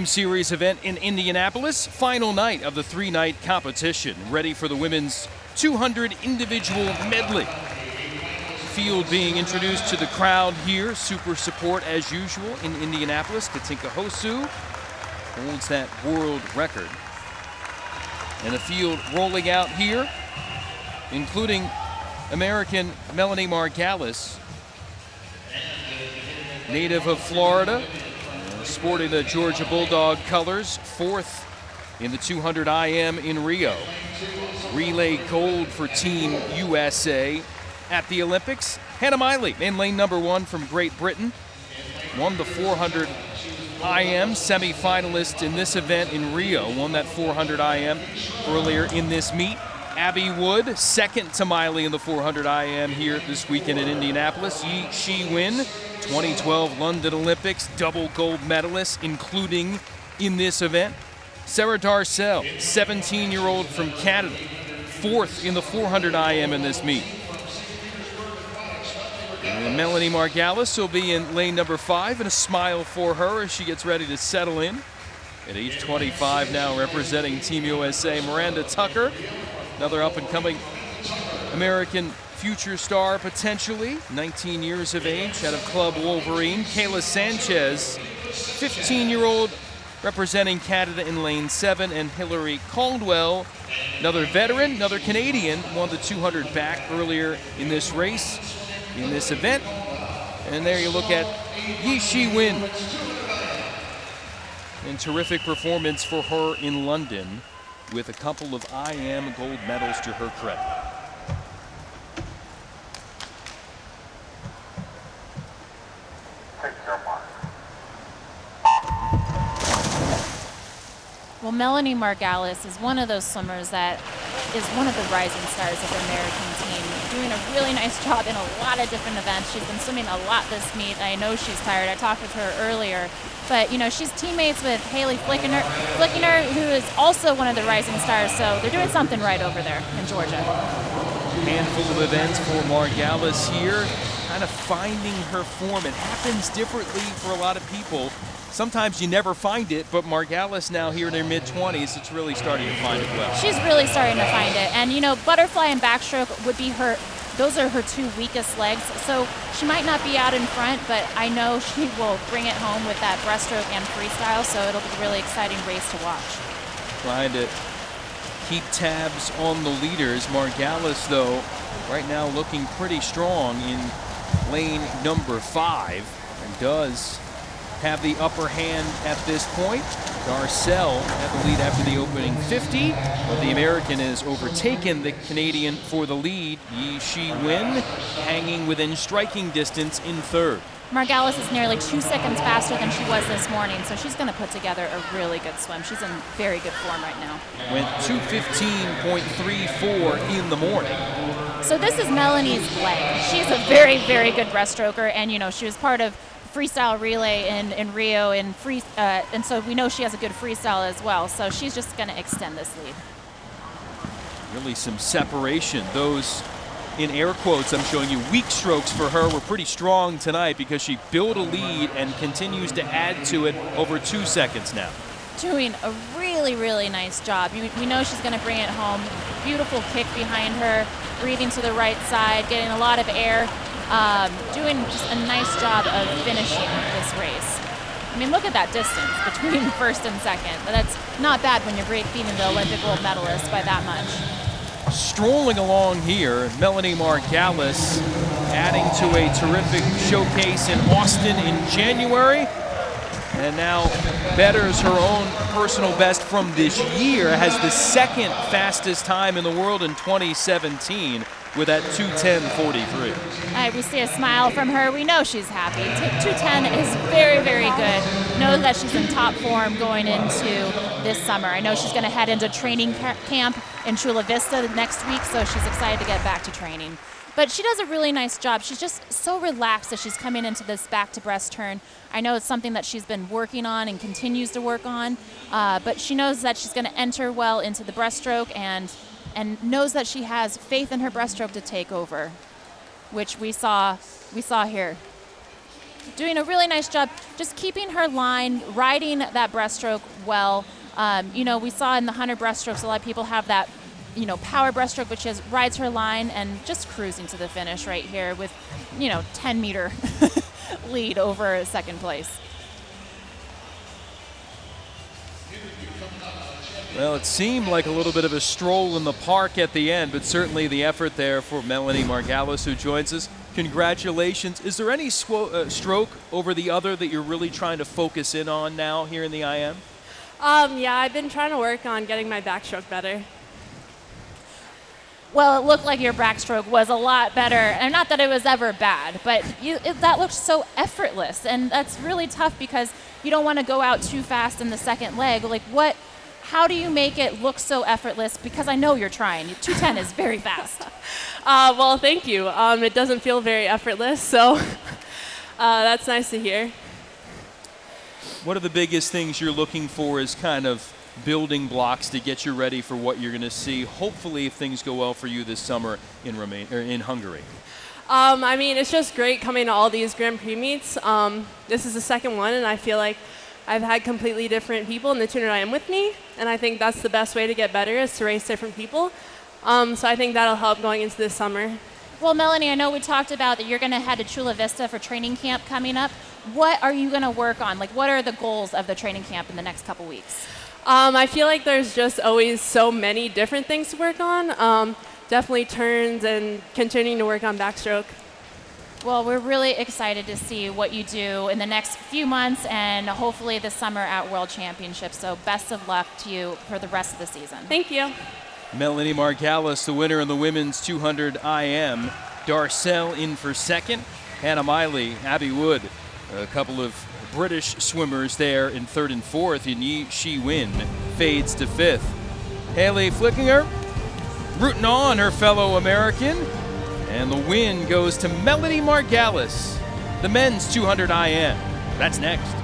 Series event in Indianapolis, final night of the three-night competition, ready for the women's 200 individual medley. Field being introduced to the crowd here. Super support as usual in Indianapolis. Katinka Hosu holds that world record. And the field rolling out here, including American Melanie Margalis, native of Florida, sporting the Georgia Bulldog colors, fourth in the 200 IM in Rio. Relay gold for Team USA at the Olympics. Hannah Miley in lane number 1 from Great Britain. Won the 400 IM, semi-finalist in this event in Rio. Won that 400 IM earlier in this meet. Abby Wood, second to Miley in the 400 IM here this weekend in Indianapolis. Yi Shi-win, 2012 London Olympics, double gold medalist, including in this event. Sarah Darcel, 17-year-old from Canada, fourth in the 400 IM in this meet. And Melanie Margalis will be in lane number 5, and a smile for her as she gets ready to settle in. At age 25 now, representing Team USA, Miranda Tucker, another up-and-coming American future star potentially, 19 years of age, out of Club Wolverine. Kayla Sanchez, 15-year-old, representing Canada in lane 7, and Hillary Caldwell, another veteran, another Canadian, won the 200 back earlier in this race, in this event. And there you look at Yi Shi-win. And terrific performance for her in London, with a couple of IM gold medals to her credit. Well, Melanie Margalis is one of those swimmers that is one of the rising stars of the American team, doing a really nice job in a lot of different events. She's been swimming a lot this meet. I know she's tired. I talked with her earlier. But, you know, she's teammates with Haley Flickener, who is also one of the rising stars. So they're doing something right over there in Georgia. Handful of events for Margalis here, kind of finding her form. It happens differently for a lot of people. Sometimes you never find it, but Margalis now here in her mid-20s, it's really starting to find it well. She's really starting to find it. And, you know, butterfly and backstroke would be those are her two weakest legs. So she might not be out in front, but I know she will bring it home with that breaststroke and freestyle, so it'll be a really exciting race to watch. Trying to keep tabs on the leaders. Margalis, though, right now looking pretty strong in lane number 5, and does have the upper hand at this point. Darcel had the lead after the opening 50, but the American has overtaken the Canadian for the lead. Yi Shi-win hanging within striking distance in third. Margalis is nearly 2 seconds faster than she was this morning, so she's going to put together a really good swim. She's in very good form right now. Went 2:15.34 in the morning. So this is Melanie's leg. She's a very, very good breaststroker, and, you know, she was part of freestyle relay in Rio, and so we know she has a good freestyle as well. So she's just going to extend this lead. Really some separation. Those, in air quotes, I'm showing you, weak strokes for her were pretty strong tonight because she built a lead and continues to add to it over 2 seconds now. Doing a really, really nice job. We know she's going to bring it home. Beautiful kick behind her, breathing to the right side, getting a lot of air. Doing just a nice job of finishing this race. I mean, look at that distance between first and second. But that's not bad when you're beating the Olympic gold medalist by that much. Strolling along here, Melanie Margalis, adding to a terrific showcase in Austin in January, and now betters her own personal best from this year, has the second fastest time in the world in 2017 with that 2:10.43. We see a smile from her. We know she's happy. 2:10 is very, very good. Knows that she's in top form going into this summer. I know she's going to head into training camp in Chula Vista next week, so she's excited to get back to training. But she does a really nice job. She's just so relaxed as she's coming into this back-to-breast turn. I know it's something that she's been working on and continues to work on, but she knows that she's going to enter well into the breaststroke and knows that she has faith in her breaststroke to take over, which we saw here. doing a really nice job just keeping her line, riding that breaststroke well. We saw in the 100 breaststrokes, a lot of people have that, power breaststroke, which rides her line and just cruising to the finish right here with, 10-meter lead over second place. Well, it seemed like a little bit of a stroll in the park at the end, but certainly the effort there for Melanie Margalis, who joins us. Congratulations. Is there any stroke over the other that you're really trying to focus in on now here in the IM? Yeah, I've been trying to work on getting my backstroke better. Well, it looked like your backstroke was a lot better, and not that it was ever bad, but that looked so effortless, and that's really tough because you don't want to go out too fast in the second leg. How do you make it look so effortless? Because I know you're trying. 2:10 is very fast. Well, thank you. It doesn't feel very effortless, so that's nice to hear. What are the biggest things you're looking for as kind of building blocks to get you ready for what you're going to see, hopefully, if things go well for you this summer in Hungary? It's just great coming to all these Grand Prix meets. This is the second one, and I feel like I've had completely different people in the 200 IM with me, and I think that's the best way to get better is to race different people. So I think that'll help going into this summer. Well, Melanie, I know we talked about that you're going to head to Chula Vista for training camp coming up. What are you going to work on? What are the goals of the training camp in the next couple weeks? I feel like there's just always so many different things to work on. Definitely turns and continuing to work on backstroke. Well, we're really excited to see what you do in the next few months and hopefully this summer at World Championships. So best of luck to you for the rest of the season. Thank you. Melanie Margalis, the winner in the women's 200 IM. Darcel in for second. Hannah Miley, Abby Wood, a couple of British swimmers there in third and fourth. And Yi Shi-Win fades to fifth. Haley Flickinger rooting on her fellow American. And the win goes to Melanie Margalis, the men's 200 IM. That's next.